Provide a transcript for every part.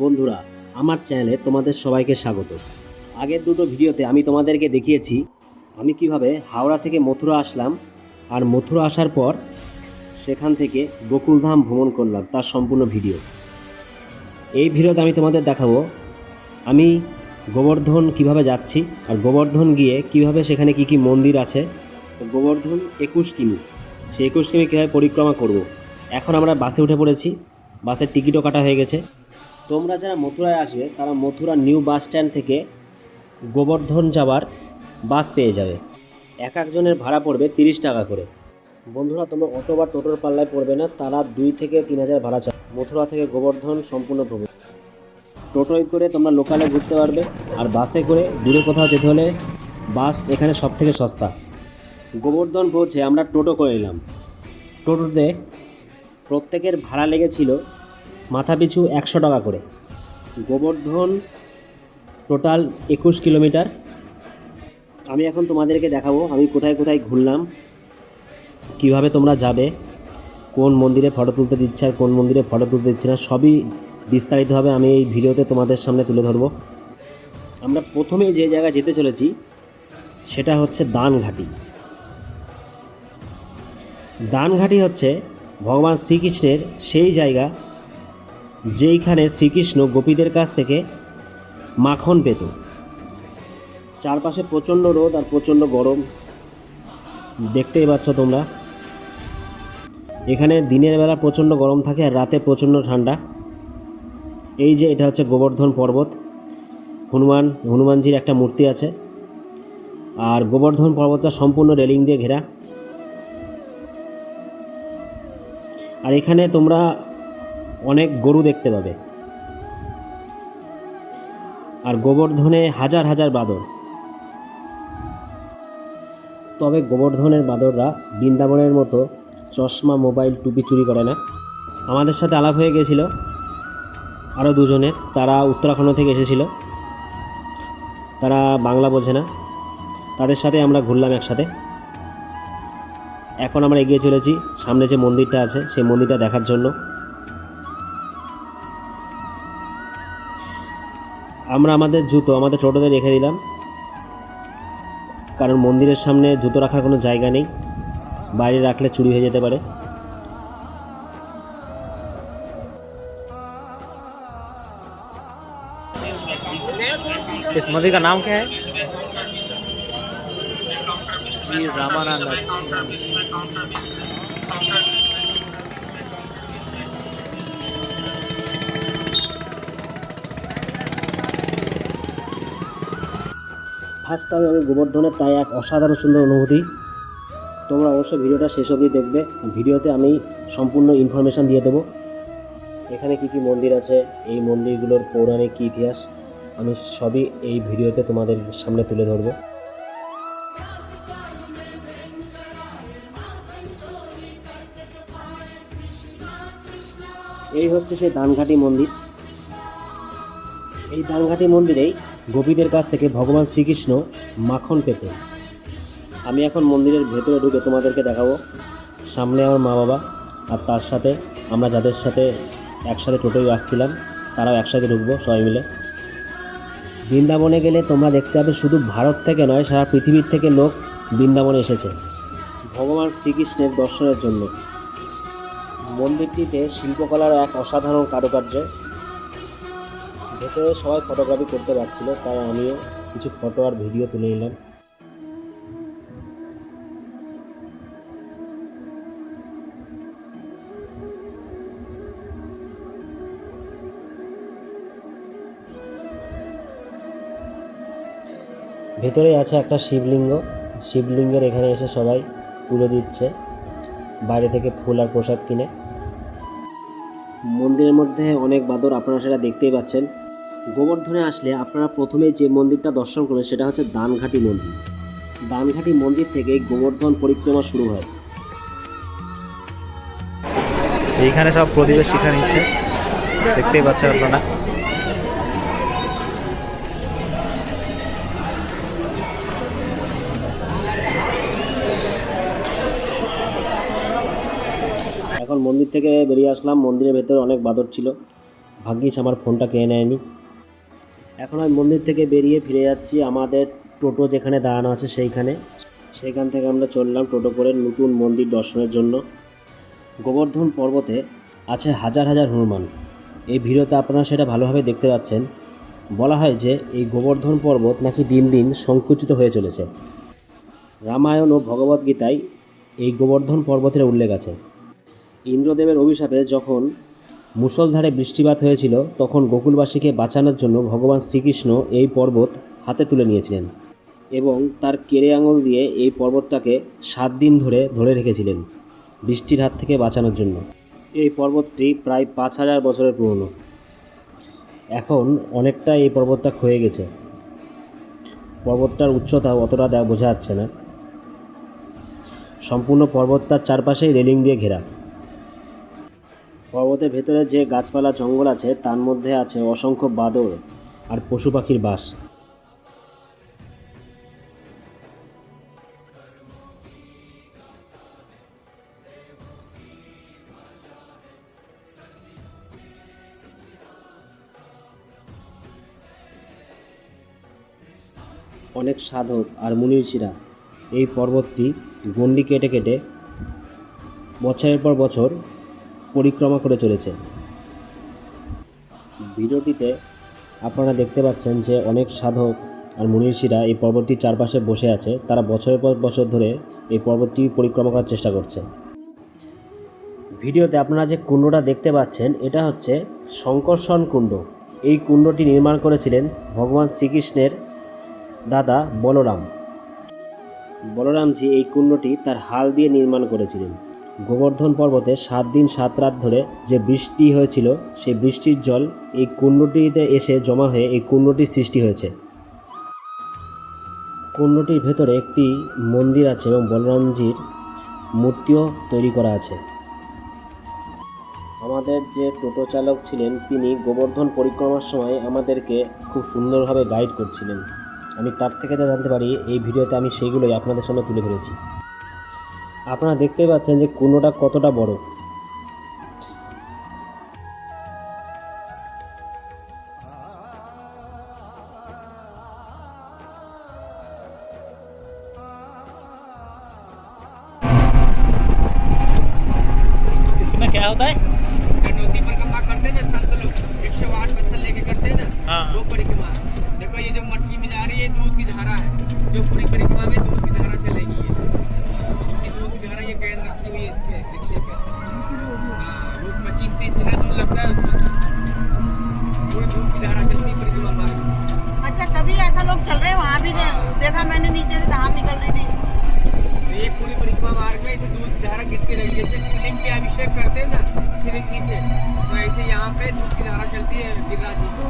বন্ধুরা, আমার চ্যানেলে তোমাদের সবাইকে স্বাগত। আগের দুটো ভিডিওতে আমি তোমাদেরকে দেখিয়েছি আমি কিভাবে হাওড়া থেকে মথুরা আসলাম, আর মথুরা আসার পর সেখান থেকে গোকুলধাম ভ্রমণ করলাম, তার সম্পূর্ণ ভিডিও এই ভিডিওতে আমি তোমাদের দেখাবো আমি গোবর্ধন কিভাবে যাচ্ছি, আর গোবর্ধন গিয়ে কিভাবে সেখানে কি কি মন্দির আছে। গোবর্ধন 21 কিমি, সেই 21 কিমি কীভাবে পরিক্রমা করব। এখন আমরা বাসে উঠে পড়েছি, বাসের টিকিটও কাটা হয়ে গেছে। তোমরা যারা মথুরায় আসবে তারা মথুরা নিউ বাস স্ট্যান্ড থেকে গোবর্ধন যাওয়ার বাস পেয়ে যাবে। এক একজনের ভাড়া পড়বে 30 টাকা করে। বন্ধুরা, তোমরা অটো বা টোটোর পাল্লায় পড়বে না, তারা 2 থেকে 3,000 ভাড়া চায় মথুরা থেকে গোবর্ধন সম্পূর্ণ ভ্রমণ। টোটোয় করে তোমরা লোকালে ঘুরতে পারবে, আর বাসে করে দূরে কোথাও যেতে হলে বাস এখানে সব থেকে সস্তা। গোবর্ধন পৌঁছে আমরা টোটো করে নিলাম। টোটোতে প্রত্যেকের ভাড়া লেগেছিল মাথাপিছু 100 টাকা করে। Govardhan total 21 kilometre. আমি এখন তোমাদেরকে দেখাবো আমি কোথায় কোথায় ঘুরলাম, কিভাবে তোমরা যাবে, কোন মন্দিরে ফটো তুলতে দিচ্ছে আর কোন মন্দিরে ফটো তুলতে দিচ্ছে না, সবই বিস্তারিতভাবে আমি এই ভিডিওতে তোমাদের সামনে তুলে ধরবো। আমরা প্রথমে যে জায়গায় যেতে চলেছি সেটা হচ্ছে দানঘাটি। দানঘাটি হচ্ছে ভগবান শ্রীকৃষ্ণের সেই জায়গা যেইখানে শ্রীকৃষ্ণ গোপীদের কাছ থেকে মাখন পেত। চারপাশে প্রচণ্ড রোদ আর প্রচণ্ড গরম, দেখতেই পাচ্ছ তোমরা। এখানে দিনের বেলা প্রচণ্ড গরম থাকে আর রাতে প্রচণ্ড ঠান্ডা। এই যে এটা হচ্ছে গোবর্ধন পর্বত, হনুমানজির একটা মূর্তি আছে, আর গোবর্ধন পর্বতটা সম্পূর্ণ রেলিং দিয়ে ঘেরা। আর এখানে তোমরা অনেক গরু দেখতে পাবে, আর গোবর্ধনে হাজার হাজার বাঁদর। তবে গোবর্ধনের বাঁদররা বৃন্দাবনের মতো চশমা, মোবাইল, টুপি চুরি করে না। আমাদের সাথে আলাপ হয়ে গেছিল আরও দুজনের, তারা উত্তরাখণ্ড থেকে এসেছিল, তারা বাংলা বোঝে না। তাদের সাথে আমরা ঘুরলাম একসাথে। এখন আমরা এগিয়ে চলেছি সামনে যে মন্দিরটা আছে সেই মন্দিরটা দেখার জন্য। আমরা আমাদের জুতো আমাদের টোটোতে রেখে দিলাম, কারণ মন্দিরের সামনে জুতো রাখার কোনো জায়গা নেই, বাইরে রাখলে চুরি হয়ে যেতে পারে। इस मंदिर का नाम क्या है? श्री रामानंद। ফার্স্ট টাইম আমি গোবর্ধনের, তাই এক অসাধারণ সুন্দর অনুভূতি। তোমরা অবশ্যই ভিডিওটা শেষ অবধি দেখবে, ভিডিওতে আমি সম্পূর্ণ ইনফরমেশান দিয়ে দেবো। এখানে কী কী মন্দির আছে, এই মন্দিরগুলোর পৌরাণিক কী ইতিহাস, আমি সবই এই ভিডিওতে তোমাদের সামনে তুলে ধরবো। এই হচ্ছে সেই দানঘাটি মন্দির। এই দানঘাটি মন্দিরেই গোপীদের কাছ থেকে ভগবান শ্রীকৃষ্ণ মাখন পেতেন। আমি এখন মন্দিরের ভেতরে ঢুকে তোমাদেরকে দেখাবো। সামনে আমার মা বাবা, আর তার সাথে আমরা যাদের সাথে একসাথে টোটোয় আসছিলাম তারাও একসাথে ঢুকবো সবাই মিলে। বৃন্দাবনে গেলে তোমরা দেখতে পাবে শুধু ভারত থেকে নয়, সারা পৃথিবীর থেকে লোক বৃন্দাবনে এসেছে ভগবান শ্রীকৃষ্ণের দর্শনের জন্য। মন্দিরটিতে শিল্পকলার এক অসাধারণ কারুকার্য। ভেতরে সবাই ফটোগ্রাফি করতে পারছিল, তাই আমিও কিছু ফটো আর ভিডিও তুলে নিলাম। ভেতরে আছে একটা শিবলিঙ্গ, শিবলিঙ্গের এখানে এসে সবাই পুজো দিচ্ছে, বাইরে থেকে ফুল আর প্রসাদ কিনে। মন্দিরের মধ্যে অনেক বাঁদর, আপনারা সেটা দেখতেই পাচ্ছেন। গোবর্ধনে আসলে আপনারা প্রথমে যে মন্দিরটা দর্শন করবেন সেটা হচ্ছে দানঘাটি মন্দির। দানঘাটি মন্দির থেকে গোবর্ধন পরিক্রমা শুরু হয়। এইখানে সব প্রদীপের শিখা নিচ্ছে, দেখতেই পাচ্ছেন আপনারা। এখন মন্দির থেকে বেরিয়ে আসলাম, মন্দিরের ভেতরে অনেক বাঁদর ছিল, ভাগ্যিস আমার ফোনটা কেড়ে নেয়নি। এখন আমি মন্দির থেকে বেরিয়ে ফিরে যাচ্ছি আমাদের টোটো যেখানে দাঁড়ানো আছে সেইখান থেকে আমরা চললাম টোটো করে নতুন মন্দির দর্শনের জন্য। গোবর্ধন পর্বতে আছে হাজার হাজার হনুমান। এই ভিডিওতে আপনারা সেটা ভালোভাবে দেখতে পাচ্ছেন। বলা হয় যে এই গোবর্ধন পর্বত নাকি দিন দিন সংকুচিত হয়ে চলেছে। রামায়ণ ও ভগবদ্গীতায় এই গোবর্ধন পর্বতের উল্লেখ আছে। ইন্দ্রদেবের অভিশাপে যখন মুষলধারে বৃষ্টিপাত হয়েছিল, তখন গোকুলবাসীকে বাঁচানোর জন্য ভগবান শ্রীকৃষ্ণ এই পর্বত হাতে তুলে নিয়েছিলেন এবং তার কেড়ে আঙুল দিয়ে এই পর্বতটাকে 7 দিন ধরে রেখেছিলেন বৃষ্টির হাত থেকে বাঁচানোর জন্য। এই পর্বতটি প্রায় 5000 বছরের পুরনো। এখন অনেকটা এই পর্বতটা ক্ষয়ে গেছে। পর্বতটার উচ্চতা অতটা বোঝা যাচ্ছে না। সম্পূর্ণ পর্বতটার চারপাশেই রেলিং দিয়ে ঘেরা। পর্বতের ভেতরে যে গাছপালা জঙ্গল আছে তার মধ্যে আছে অসংখ্য বাদর আর পশু পাখির বাস। অনেক সাধক আর মুনিষীরা এই পর্বতটি গণ্ডি কেটে কেটে বছরের পর বছর পরিক্রমা করে চলেছে। ভিডিওটিতে আপনারা দেখতে পাচ্ছেন যে অনেক সাধক আর মুনিষীরা এই পর্বতটির চারপাশে বসে আছে। তারা বছরের পর বছর ধরে এই পর্বতটি পরিক্রমা করার চেষ্টা করছে। ভিডিওতে আপনারা যে কুণ্ডটা দেখতে পাচ্ছেন এটা হচ্ছে শঙ্কর্ষণ কুণ্ড। এই কুণ্ডটি নির্মাণ করেছিলেন ভগবান শ্রীকৃষ্ণের দাদা বলরামজি এই কুণ্ডটি তার হাল দিয়ে নির্মাণ করেছিলেন। গোবর্ধন পর্বতে 7 দিন 7 রাত ধরে যে বৃষ্টি হয়েছিল, সেই বৃষ্টির জল এই কুণ্ডটিতে এসে জমা হয়ে এই কুণ্ডটির সৃষ্টি হয়েছে। কুণ্ডটির ভেতরে একটি মন্দির আছে এবং বলরামজির মূর্তিও তৈরি করা আছে। আমাদের যে টোটো চালক ছিলেন তিনি গোবর্ধন পরিক্রমার সময় আমাদেরকে খুব সুন্দরভাবে গাইড করছিলেন। আমি তার থেকে যা জানতে পারি এই ভিডিওতে আমি সেইগুলোই আপনাদের সামনে তুলে ধরেছি। আপনারা দেখতেই পাচ্ছেন যে কুণ্ডটা কতটা বড়। इसमें क्या होता है? गणपति परिक्रमा करते हैं ना संत लोग, 108 पत्थर लेके करते हैं ना, हाँ। वो परिक्रमा। देखो ये जो मटकी में जा रही है दूध की धारा है, जो पूरी परिक्रमा में दूध की धारा चलेगी। ये दूध की धारा ये कैद रखी हुई है इसके रिक्शे पे। हाँ, वो 25-30 दिन दूध लगता है उसमें, पूरी दूध की धारा चलती है परिक्रमा मार्ग। अच्छा, तभी ऐसा लोग चल रहे हैं। वहाँ भी देखा मैंने, नीचे से धार निकल रही थी। तो ये पूरी परिक्रमा मार्ग में इसे दूध की धारा गिरती रही, जैसे शिवलिंग के अभिषेक करते हैं ना शिवलिंग से, तो ऐसे यहाँ पे दूध की धारा चलती है गिरिराज जी को।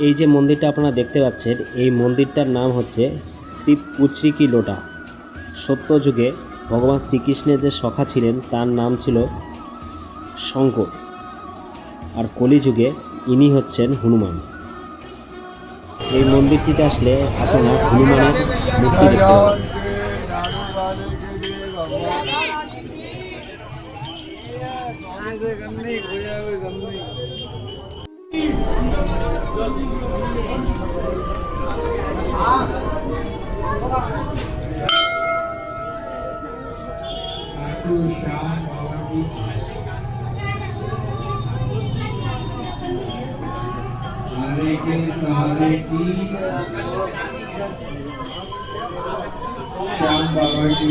এই যে মন্দিরটা আপনারা দেখতে পাচ্ছেন, এই মন্দিরটার নাম হচ্ছে শ্রী পুচরি কি লোটা। সত্য যুগে ভগবান শ্রীকৃষ্ণের যে সখা ছিলেন তার নাম ছিল শঙ্কর, আর কলিযুগে ইনি হচ্ছেন হনুমান। এই মন্দিরটিতে আসলে আপনারা হনুমানের মূর্তি দেখতে পাবেন। श्याम बाबा की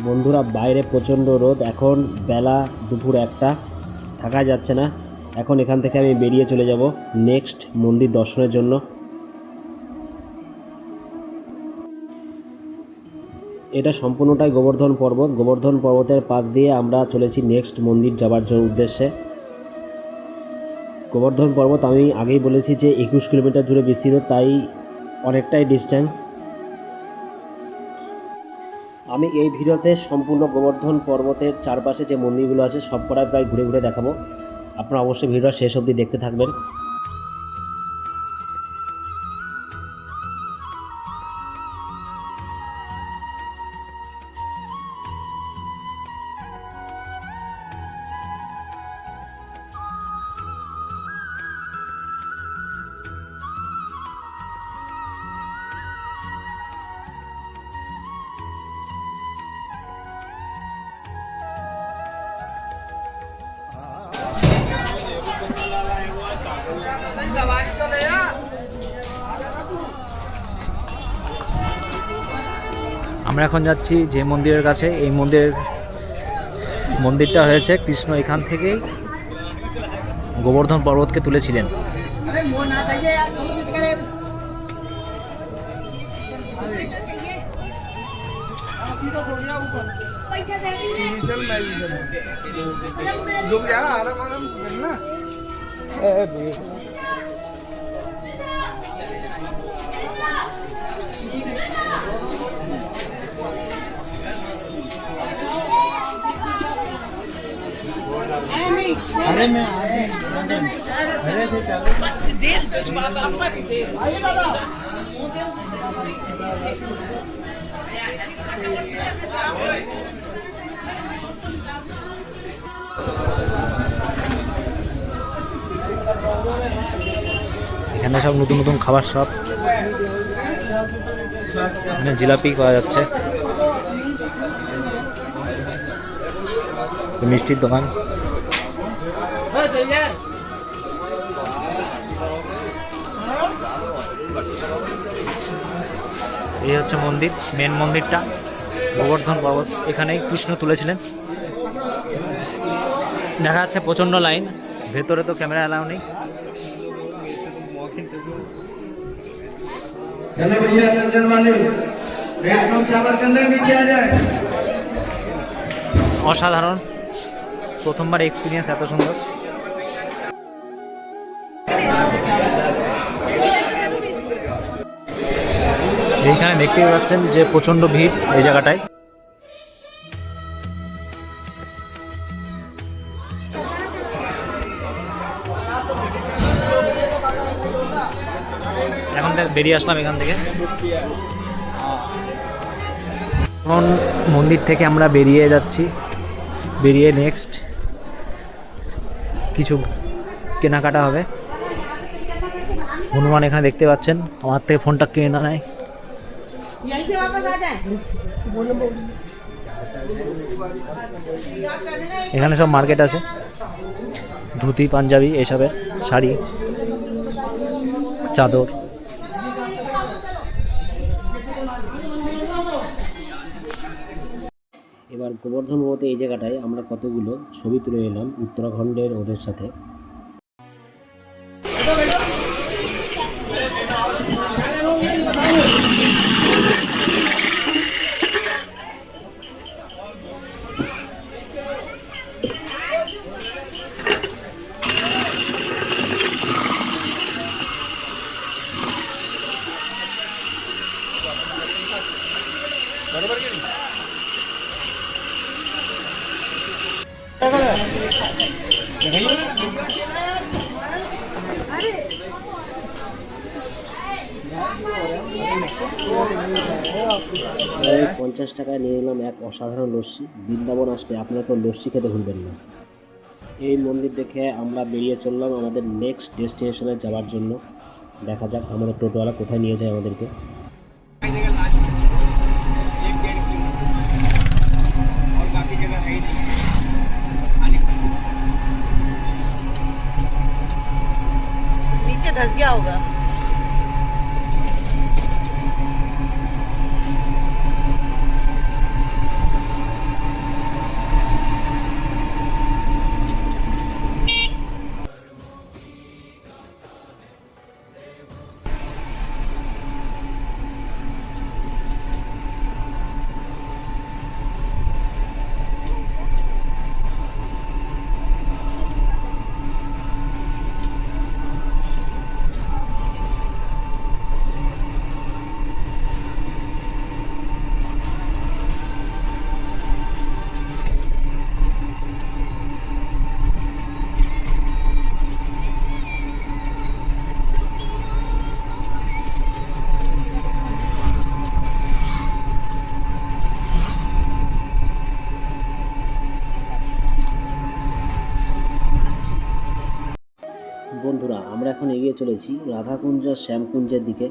বন্ধুরা, বাইরে প্রচণ্ড রোদ। এখন বেলা দুপুর 1টা, থাকা যাচ্ছে না। এখন এখান থেকে আমি বেরিয়ে চলে যাব নেক্সট মন্দির দর্শনের জন্য। এটা সম্পূর্ণটাই গোবর্ধন পর্বত। গোবর্ধন পর্বতের পাশ দিয়ে আমরা চলেছি নেক্সট মন্দির যাবার উদ্দেশ্যে। গোবর্ধন পর্বত আমি আগেই বলেছি যে 21 কিলোমিটার জুড়ে বিস্তৃত, তাই অনেকটাই ডিস্ট্যান্স। আমি এই ভিডিওতে সম্পূর্ণ গোবর্ধন পর্বতের চারপাশে যে মন্দিরগুলো আছে সব কটাই প্রায় ঘুরে ঘুরে দেখাবো। আপনারা অবশ্যই ভিডিওটা শেষ অবধি দেখতে থাকবেন। আমরা এখন যাচ্ছি যে মন্দিরের কাছে। এই মন্দিরটা হয়েছে কৃষ্ণ এখান থেকেই গোবর্ধন পর্বতকে তুলেছিলেন। এখানে সব নতুন নতুন খাবার শপ, এখানে জিলাপি পাওয়া যাচ্ছে, মিষ্টির দোকান। এই হচ্ছে মন্দির, মেন মন্দিরটা গোবর্ধন পর্বত, এখানেই কৃষ্ণ তুলেছিলেন। দেখা যাচ্ছে প্রচণ্ড লাইন, ভেতরে তো ক্যামেরা অ্যালাউ নেই। অসাধারণ, প্রথমবার এক্সপিরিয়েন্স এত সুন্দর। এইখানে দেখতেই পাচ্ছেন যে প্রচণ্ড ভিড় এই জায়গাটায়। এখন বেরিয়ে আসলাম এখান থেকে। এখন মন্দির থেকে আমরা বেরিয়ে যাচ্ছি, বেরিয়ে নেক্সট কিছু কেনাকাটা হবে। হনুমান এখানে দেখতে পাচ্ছেন, আমার থেকে ফোনটা কিনে নেয়। यहीं से वापस आ जाए। এখানে সব মার্কেট আছে, ধুতি পাঞ্জাবি এসবের, শাড়ি চাদর। এবার গোবর্ধন পর্বতে এই জায়গাটায় আমরা কতগুলো ছবি তুলে নিলাম উত্তরাখণ্ডের ওদের সাথে। अरे 50 টাকায় নিয়ে নিলাম এক অসাধারণ লস্যি। বৃন্দাবন আসলে আপনারা কেউ লস্যি খেতে ভুলবেন না। এই মন্দির দেখে আমরা বেরিয়ে চললাম আমাদের নেক্সট ডেস্টিনেশনে যাওয়ার জন্য। দেখা যাক আমাদের টোটোওয়ালা কোথায় নিয়ে যায় আমাদেরকে। और बाकी जगह है ही नहीं। नीचे धस गया होगा। বন্ধুরা, আমরা এখন এগিয়ে চলেছি রাধাকুঞ্জ আর শ্যামকুঞ্জের দিকে।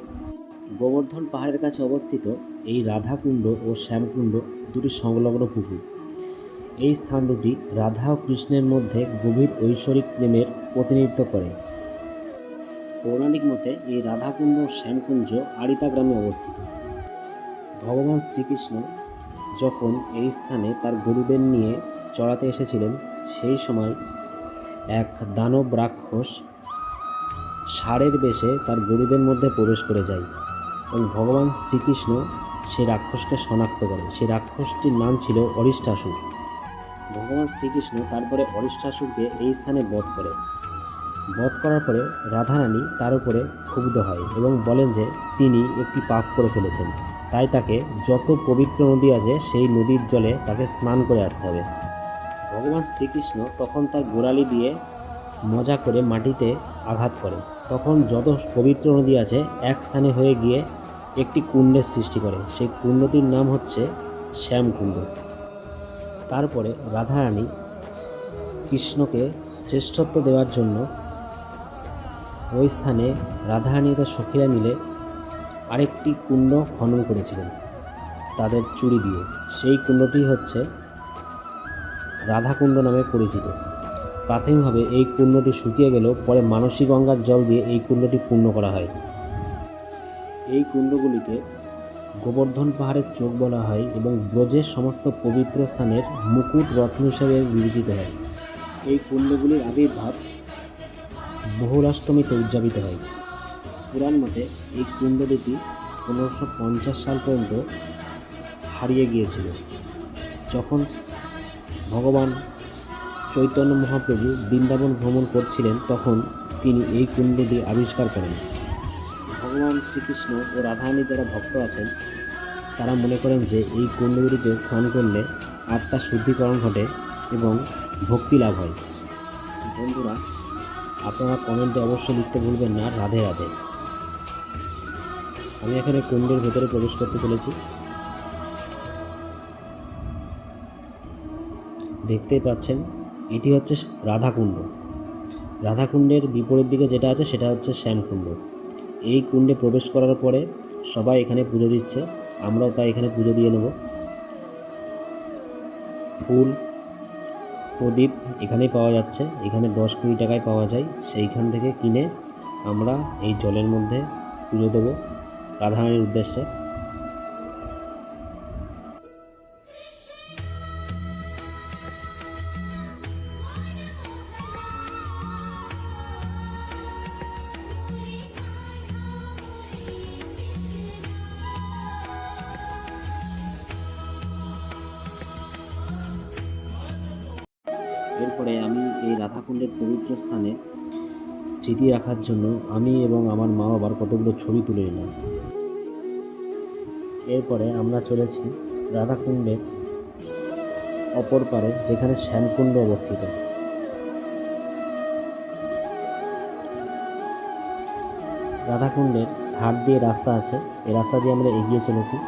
গোবর্ধন পাহাড়ের কাছে অবস্থিত এই রাধাকুণ্ড ও শ্যামকুণ্ড দুটি সংলগ্ন পুকুর। এই স্থান দুটি রাধা ও কৃষ্ণের মধ্যে গভীর ঐশ্বরিক প্রেমের প্রতিনিধিত্ব করে। পৌরাণিক মতে এই রাধাকুণ্ড ও শ্যামকুঞ্জ আড়িতা গ্রামে অবস্থিত। ভগবান শ্রীকৃষ্ণ যখন এই স্থানে তার গরুদের নিয়ে চড়াতে এসেছিলেন, সেই সময় এক দানব রাক্ষস ষাঁড়ের বেশে তার গরুদের মধ্যে প্রবেশ করে যায় এবং ভগবান শ্রীকৃষ্ণ সেই রাক্ষসকে শনাক্ত করে। সেই রাক্ষসটির নাম ছিল অরিষ্টাসুর। ভগবান শ্রীকৃষ্ণ তারপরে অরিষ্টাসুরকে এই স্থানে বধ করে। বধ করার পরে রাধারানী তার উপরে ক্ষুব্ধ হয় এবং বলেন যে তিনি একটি পাপ করে ফেলেছেন, তাই তাকে যত পবিত্র নদী আছে সেই নদীর জলে তাকে স্নান করে আসতে হবে। ভগবান শ্রীকৃষ্ণ তখন তার গোড়ালি দিয়ে মজা করে মাটিতে আঘাত করে। তখন যত পবিত্র নদী আছে এক স্থানে হয়ে গিয়ে একটি কুণ্ডের সৃষ্টি করে। সেই কুণ্ডটির নাম হচ্ছে শ্যামকুণ্ড। তারপরে রাধারানী কৃষ্ণকে শ্রেষ্ঠত্ব দেওয়ার জন্য ওই স্থানে রাধারানী তার সখীরা মিলে আরেকটি কুণ্ড খনন করেছিলেন তাদের চুড়ি দিয়ে। সেই কুণ্ডটি হচ্ছে রাধাকুণ্ড নামে পরিচিত। প্রাথমিকভাবে এই কুণ্ডটি শুকিয়ে গেলেও পরে মানসী গঙ্গার জল দিয়ে এই কুণ্ডটি পূর্ণ করা হয়। এই কুণ্ডগুলিকে গোবর্ধন পাহাড়ের চোখ বলা হয় এবং ব্রজের সমস্ত পবিত্র স্থানের মুকুট রত্ন হিসেবে বিবেচিত হয়। এই কুণ্ডগুলির আবির্ভাব বহুলাষ্টমীতে উদযাপিত হয়। পুরাণ মতে এই কুণ্ড দুটি 1550 সাল পর্যন্ত হারিয়ে গিয়েছিল। যখন ভগবান চৈতন্য মহাপ্রভু বৃন্দাবন ভ্রমণ করছিলেন, তখন তিনি এই কুণ্ডটি আবিষ্কার করেন। ভগবান শ্রীকৃষ্ণ ও রাধারানীর যারা ভক্ত আছেন তারা মনে করেন যে এই কুণ্ডগুলিতে স্নান করলে আত্মার শুদ্ধিকরণ ঘটে এবং ভক্তি লাভ হয়। বন্ধুরা, আপনারা কমেন্টে অবশ্যই লিখতে ভুলবেন না রাধে রাধে। আমি এখানে কুণ্ডের ভেতরে প্রবেশ করতে চলেছি। দেখতেই পাচ্ছেন এটি হচ্ছে রাধাকুণ্ড। রাধাকুণ্ডের বিপরীত দিকে যেটা আছে সেটা হচ্ছে শ্যামকুণ্ড। এই কুণ্ডে প্রবেশ করার পরে সবাই এখানে পুজো দিচ্ছে, আমরাও তাই এখানে পুজো দিয়ে নেব। ফুল প্রদীপ এখানেই পাওয়া যাচ্ছে। এখানে 10-20 টাকায় পাওয়া যায়। সেইখান থেকে কিনে আমরা এই জলের মধ্যে পুজো দেবো রাধারানীর উদ্দেশ্যে। এরপরে আমি এই রাধাকুণ্ডের পবিত্র স্থানে স্মৃতি রাখার জন্য আমি এবং আমার মা বাবার কতগুলো ছবি তুলে নিলাম। এরপরে আমরা চলেছি রাধাকুণ্ডের অপর পারে, যেখানে শ্যামকুণ্ড অবস্থিত। রাধাকুণ্ডের ধার দিয়ে রাস্তা আছে, এই রাস্তা দিয়ে আমরা এগিয়ে চলেছি।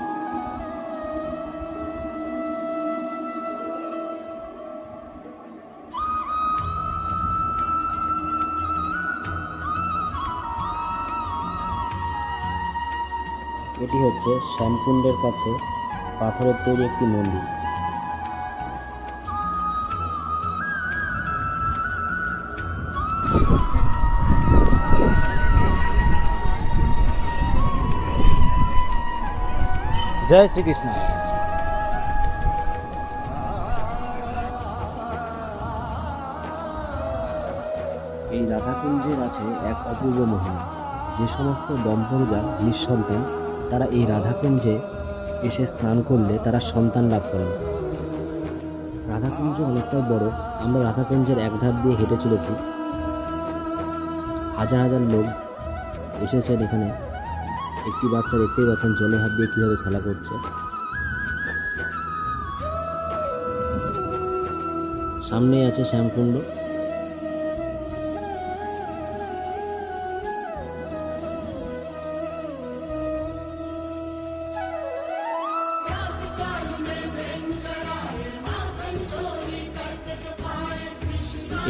এটি হচ্ছে শ্যামকুণ্ডের কাছে পাথরের তৈরি একটি মন্দির। জয় শ্রীকৃষ্ণ। এই রাধাকুঞ্জের আছে এক অপূর্ব মহিমা। যে সমস্ত দম্পতিরা নিঃসন্তান তারা এই রাধাকুঞ্জে এসে স্নান করলে তারা সন্তান লাভ করেন। রাধাকুঞ্জ অনেকটাই বড়। আমরা রাধাকুঞ্জের এক ধার দিয়ে হেঁটে চলেছি। হাজার হাজার লোক এসেছেন এখানে। একটি বাচ্চা দেখতেই পাচ্ছেন জলে হাত দিয়ে কীভাবে খেলা করছে। সামনেই আছে শ্যামকুণ্ড।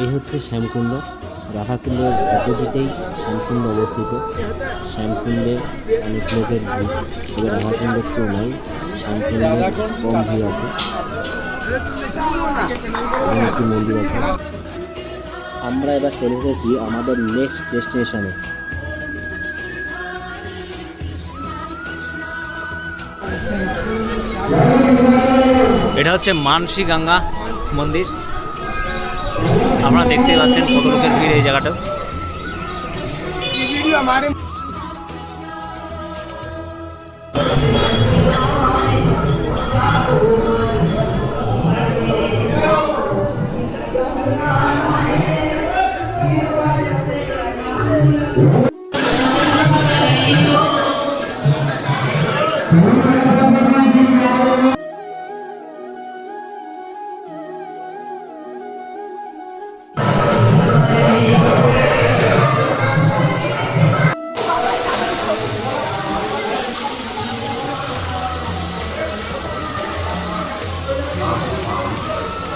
এই হচ্ছে শ্যামকুণ্ড। রাধাকুণ্ডের অপোজিটেই শ্যামকুণ্ড অবস্থিত। শ্যামকুণ্ডে অনেক লোকের ভিড়, তবে রাধাকুণ্ডে কেউ নাই। শ্যামকুণ্ডে কম ভিড় আছে এবং একটি মন্দির আছে। আমরা এবার চলে এসেছি আমাদের নেক্সট ডেস্টিনেশনে। এটা হচ্ছে মানসী গঙ্গা মন্দির। আপনারা দেখতেই পাচ্ছেন কত লোকের ভিড় এই জায়গাটা।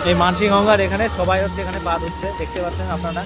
এই মানসী গঙ্গার এখানে সবাই হচ্ছে এখানে পা ধুচ্ছে, দেখতে পাচ্ছেন আপনারা।